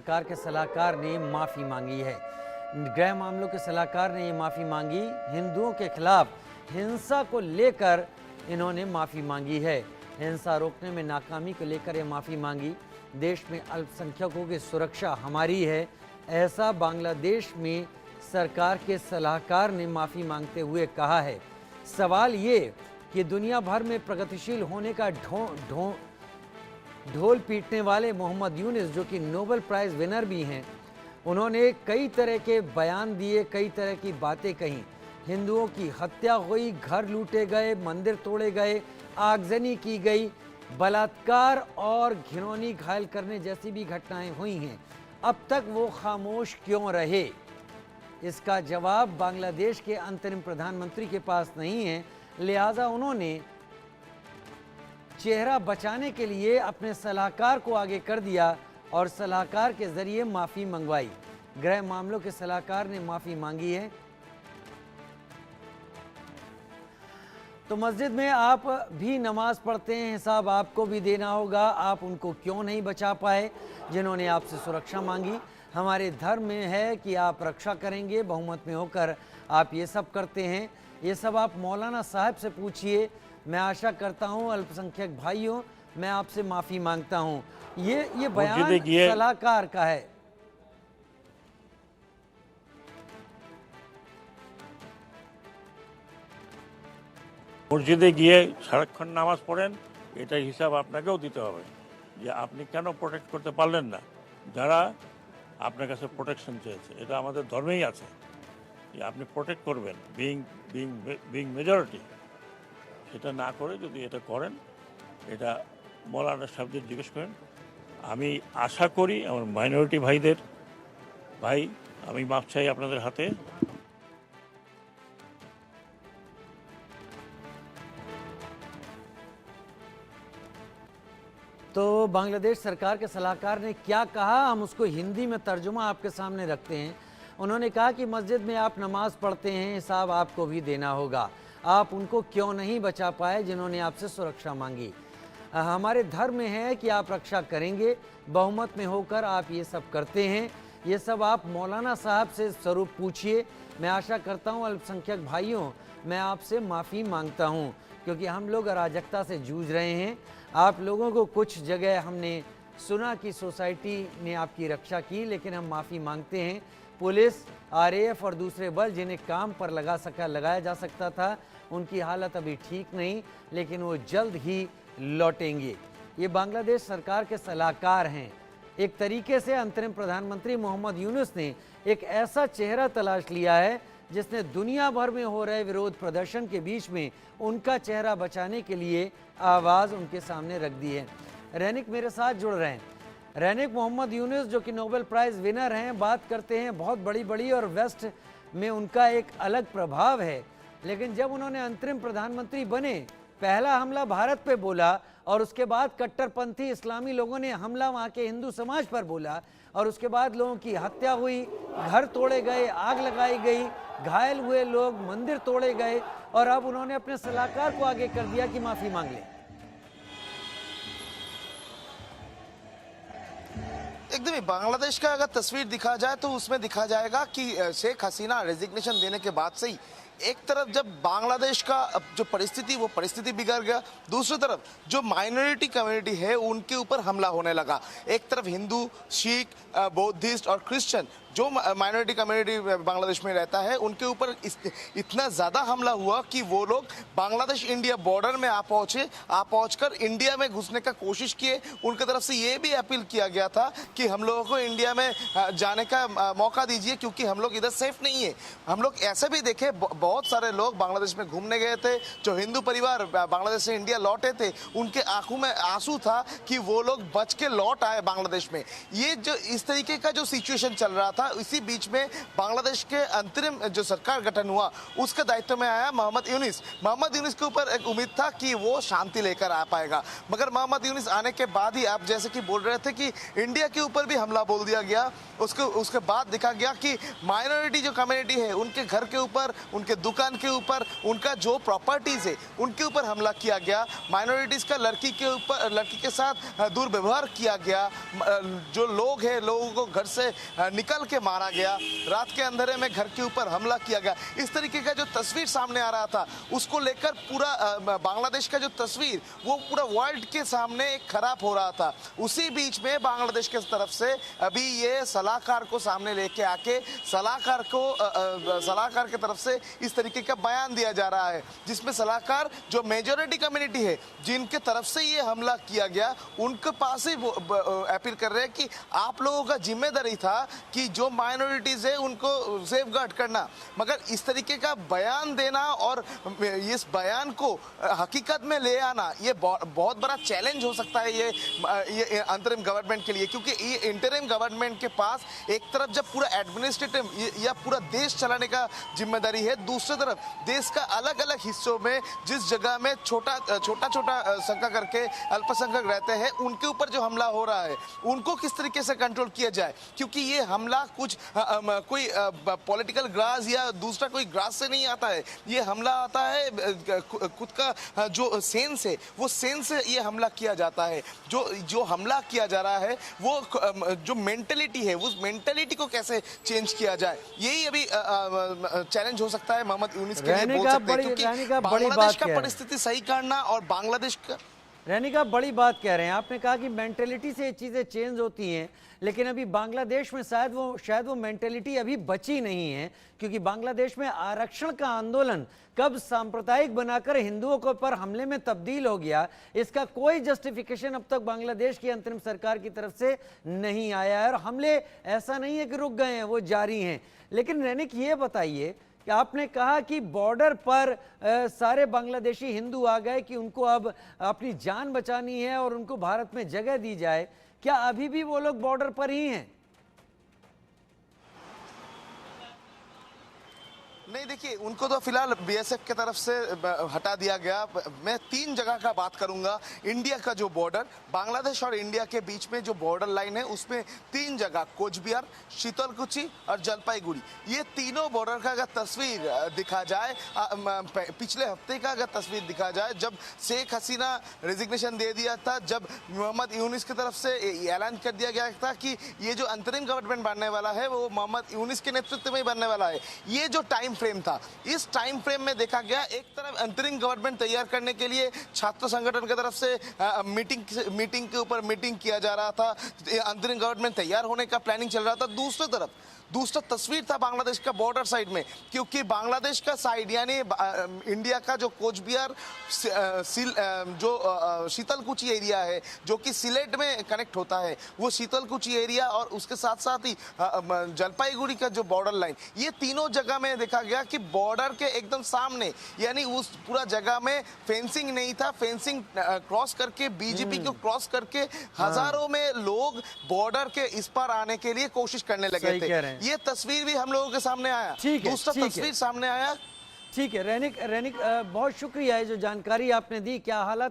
सरकार के सलाहकार ने माफ़ी मांगी है। गृह मामलों के सलाहकार ने ये माफ़ी मांगी। हिंदुओं के खिलाफ हिंसा को लेकर इन्होंने माफ़ी मांगी है। हिंसा रोकने में नाकामी को लेकर ये माफ़ी मांगी। देश में अल्पसंख्यकों की सुरक्षा हमारी है, ऐसा बांग्लादेश में सरकार के सलाहकार ने माफ़ी मांगते हुए कहा है। सवाल ये कि दुनिया भर में प्रगतिशील होने का ढोल पीटने वाले मोहम्मद यूनुस, जो कि नोबेल प्राइज़ विनर भी हैं, उन्होंने कई तरह के बयान दिए, कई तरह की बातें कहीं। हिंदुओं की हत्या हुई, घर लूटे गए, मंदिर तोड़े गए, आगजनी की गई, बलात्कार और घिनौनी घायल करने जैसी भी घटनाएं हुई हैं। अब तक वो खामोश क्यों रहे? इसका जवाब बांग्लादेश के अंतरिम प्रधानमंत्री के पास नहीं है। लिहाजा उन्होंने चेहरा बचाने के लिए अपने सलाहकार को आगे कर दिया और सलाहकार के जरिए माफ़ी मंगवाई। गृह मामलों के सलाहकार ने माफ़ी मांगी है। तो मस्जिद में आप भी नमाज पढ़ते हैं, हिसाब आपको भी देना होगा। आप उनको क्यों नहीं बचा पाए जिन्होंने आपसे सुरक्षा मांगी? हमारे धर्म में है कि आप रक्षा करेंगे, बहुमत में होकर आप ये सब करते हैं। ये सब आप मौलाना साहब से पूछिए। मैं आशा करता हूँ अल्पसंख्यक भाइयों, मैं आपसे माफ़ी मांगता हूँ। ये बयान सलाहकार का है। মসজিদে গিয়ে সারাক্ষণ নামাজ পড়েন, এটাই হিসাব আপনাকেও দিতে হবে যে আপনি কেন প্রোটেক্ট করতে পারলেন না যারা আপনার কাছে প্রোটেকশন চেয়েছে। এটা আমাদের ধর্মেই আছে যে আপনি প্রোটেক্ট করবেন, বিং মেজরিটি। সেটা না করে যদি এটা করেন, এটা মৌলানা সাহেবদের জিজ্ঞেস করেন। আমি আশা করি আমার মাইনরিটি ভাইদের, ভাই আমি মাপ চাই আপনাদের হাতে। तो बांग्लादेश सरकार के सलाहकार ने क्या कहा, हम उसको हिंदी में तर्जुमा आपके सामने रखते हैं। उन्होंने कहा कि मस्जिद में आप नमाज पढ़ते हैं, हिसाब आपको भी देना होगा। आप उनको क्यों नहीं बचा पाए जिन्होंने आपसे सुरक्षा मांगी? हमारे धर्म में है कि आप रक्षा करेंगे, बहुमत में होकर आप ये सब करते हैं। ये सब आप मौलाना साहब से स्वरूप पूछिए। मैं आशा करता हूँ अल्पसंख्यक भाइयों, मैं आपसे माफ़ी मांगता हूँ क्योंकि हम लोग अराजकता से जूझ रहे हैं। आप लोगों को कुछ जगह हमने सुना कि सोसाइटी ने आपकी रक्षा की, लेकिन हम माफ़ी मांगते हैं। पुलिस, आरएएफ और दूसरे बल जिन्हें काम पर लगाया जा सकता था, उनकी हालत अभी ठीक नहीं, लेकिन वो जल्द ही लौटेंगे। ये बांग्लादेश सरकार के सलाहकार हैं। एक तरीके से अंतरिम प्रधानमंत्री मोहम्मद यूनुस ने एक ऐसा चेहरा तलाश लिया है जिसने दुनिया भर में हो रहे विरोध प्रदर्शन के बीच में उनका चेहरा बचाने के लिए आवाज़ उनके सामने रख दी है। रैनिक मेरे साथ जुड़ रहे हैं। रैनिक, मोहम्मद यूनुस जो कि नोबेल प्राइज़ विनर हैं, बात करते हैं बहुत बड़ी बड़ी और वेस्ट में उनका एक अलग प्रभाव है, लेकिन जब उन्होंने अंतरिम प्रधानमंत्री बने, पहला हमला भारत पे बोला और उसके बाद कट्टरपंथी इस्लामी लोगों ने हमला वहाँ के हिंदू समाज पर बोला और उसके बाद लोगों की हत्या हुई, घर तोड़े गए, आग लगाई गई, घायल हुए लोग, मंदिर तोड़े गए और अब उन्होंने अपने सलाहकार को आगे कर दिया कि माफ़ी मांग ले। एकदम ही बांग्लादेश का अगर तस्वीर दिखा जाए तो उसमें दिखा जाएगा कि शेख हसीना रेजिग्नेशन देने के बाद से ही एक तरफ जब बांग्लादेश का जो परिस्थिति वो परिस्थिति बिगड़ गया, दूसरी तरफ जो माइनॉरिटी कम्युनिटी है उनके ऊपर हमला होने लगा। एक तरफ हिंदू, सिख, बौद्धिस्ट और क्रिश्चियन जो माइनॉरिटी कम्युनिटी बांग्लादेश में रहता है उनके ऊपर इतना ज़्यादा हमला हुआ कि वो लोग बांग्लादेश इंडिया बॉर्डर में आ पहुँचकर इंडिया में घुसने का कोशिश किए। उनकी तरफ से ये भी अपील किया गया था कि हम लोगों को इंडिया में जाने का मौका दीजिए क्योंकि हम लोग इधर सेफ नहीं है। हम लोग ऐसे भी देखे, बहुत सारे लोग बांग्लादेश में घूमने गए थे, जो हिंदू परिवार बांग्लादेश से इंडिया लौटे थे, उनके आंखों में आंसू था कि वो लोग बच के लौट आए बांग्लादेश में। ये जो इस तरीके का जो सिचुएशन चल रहा था था। इसी बीच में बांग्लादेश के अंतरिम जो सरकार गठन हुआ उसके दायित्व में आया मोहम्मद यूनिस। मोहम्मद यूनिस के ऊपर एक उम्मीद था कि वो शांति लेकर आ पाएगा, मगर मोहम्मद यूनिस आने के बाद ही आप जैसे कि बोल रहे थे कि इंडिया के ऊपर भी हमला बोल दिया गया। उसके बाद देखा गया कि माइनॉरिटी जो कम्युनिटी है उनके घर के ऊपर, उनके दुकान के ऊपर, उनका जो प्रॉपर्टीज है उनके ऊपर हमला किया गया। माइनॉरिटीज का लड़की के साथ दुर्व्यवहार किया गया। जो लोग हैं लोगों को घर से निकल के मारा गया। रात के अंधेरे में घर के ऊपर हमला किया गया। इस तरीके का जो तस्वीर सामने आ रहा था उसको लेकर पूरा बांग्लादेश का जो तस्वीर वो पूरा वर्ल्ड के सामने खराब हो रहा था। उसी बीच में बांग्लादेश के तरफ से अभी ये सलाहकार को सामने लेके आके सलाहकार की तरफ से इस तरीके का बयान दिया जा रहा है, जिसमें सलाहकार जो मेजॉरिटी कम्युनिटी है जिनके तरफ से ये हमला किया गया उनके पास ही अपील कर रहे हैं कि आप लोगों का जिम्मेदारी था कि जो माइनॉरिटीज है उनको सेफगार्ड करना, मगर इस तरीके का बयान देना और इस बयान को हकीकत में ले आना ये बहुत बड़ा चैलेंज हो सकता है ये अंतरिम गवर्नमेंट के लिए, क्योंकि ये इंटरिम गवर्नमेंट के पास एक तरफ जब पूरा एडमिनिस्ट्रेटिव या पूरा देश चलाने का जिम्मेदारी है, दूसरी तरफ देश का अलग अलग हिस्सों में जिस जगह में छोटा संख्या करके अल्पसंख्यक रहते हैं उनके ऊपर जो हमला हो रहा है उनको किस तरीके से कंट्रोल किया जाए, क्योंकि ये हमला कुछ कोई पॉलिटिकल ग्रास या दूसरा कोई ग्रास से नहीं आता है। ये हमला आता है खुद का जो सेंस है वो सेंस से ये हमला किया जाता है। जो हमला किया जा रहा है वो जो मेंटेलिटी है उस मेंटेलिटी को कैसे चेंज किया जाए, यही अभी चैलेंज हो सकता है मोहम्मद यूनिस के लिए बोल सकते हैं, क्योंकि बांग्लादेश का परिस्थिति सही करना और बांग्लादेश का रहने का बड़ी बात कह रहे हैं। आपने कहा कि मेंटेलिटी से ये चीज़ें चेंज होती हैं, लेकिन अभी बांग्लादेश में शायद वो मेंटेलिटी अभी बची नहीं है, क्योंकि बांग्लादेश में आरक्षण का आंदोलन कब सांप्रदायिक बनाकर हिंदुओं के ऊपर हमले में तब्दील हो गया, इसका कोई जस्टिफिकेशन अब तक बांग्लादेश की अंतरिम सरकार की तरफ से नहीं आया है। और हमले ऐसा नहीं है कि रुक गए हैं, वो जारी हैं। लेकिन रैनिक ये बताइए कि आपने कहा कि बॉर्डर पर सारे बांग्लादेशी हिंदू आ गए कि उनको अब अपनी जान बचानी है और उनको भारत में जगह दी जाए, क्या अभी भी वो लोग बॉर्डर पर ही हैं? नहीं, देखिए उनको तो फिलहाल बीएसएफ की तरफ से हटा दिया गया। मैं 3 जगह का बात करूंगा। इंडिया का जो बॉर्डर, बांग्लादेश और इंडिया के बीच में जो बॉर्डर लाइन है उसमें 3 जगह कोचबिहार, शीतलकुची और जलपाईगुड़ी, ये तीनों बॉर्डर का अगर तस्वीर दिखा जाए, पिछले हफ्ते का अगर तस्वीर दिखा जाए, जब शेख हसीना रेजिग्नेशन दे दिया था, जब मोहम्मद यूनिस की तरफ से ऐलान कर दिया गया था कि ये जो अंतरिम गवर्नमेंट बनने वाला है वो मोहम्मद यूनिस के नेतृत्व में ही बनने वाला है, ये जो टाइम फ्रेम था, इस टाइम फ्रेम में देखा गया एक तरफ अंतरिम गवर्नमेंट तैयार करने के लिए छात्र संगठन की तरफ से मीटिंग के ऊपर मीटिंग किया जा रहा था, अंतरिम गवर्नमेंट तैयार होने का प्लानिंग चल रहा था। दूसरी तरफ दूसरा तस्वीर था बांग्लादेश का बॉर्डर साइड में, क्योंकि बांग्लादेश का साइड यानी इंडिया का जो कोचबिहार जो शीतलकुची एरिया है जो कि सिलेट में कनेक्ट होता है, वो शीतलकुची एरिया और उसके साथ साथ ही जलपाईगुड़ी का जो बॉर्डर लाइन, ये तीनों जगह में देखा गया कि बॉर्डर के एकदम सामने यानी उस पूरा जगह में फेंसिंग नहीं था। फेंसिंग क्रॉस करके बीजेपी को क्रॉस करके हजारों में लोग बॉर्डर के इस पार आने के लिए कोशिश करने लगे थे। ये तस्वीर भी हम लोगों के सामने आया। दूसरा तस्वीर सामने आया। ठीक है रैनिक, बहुत शुक्रिया है जो जानकारी आपने दी। क्या हालात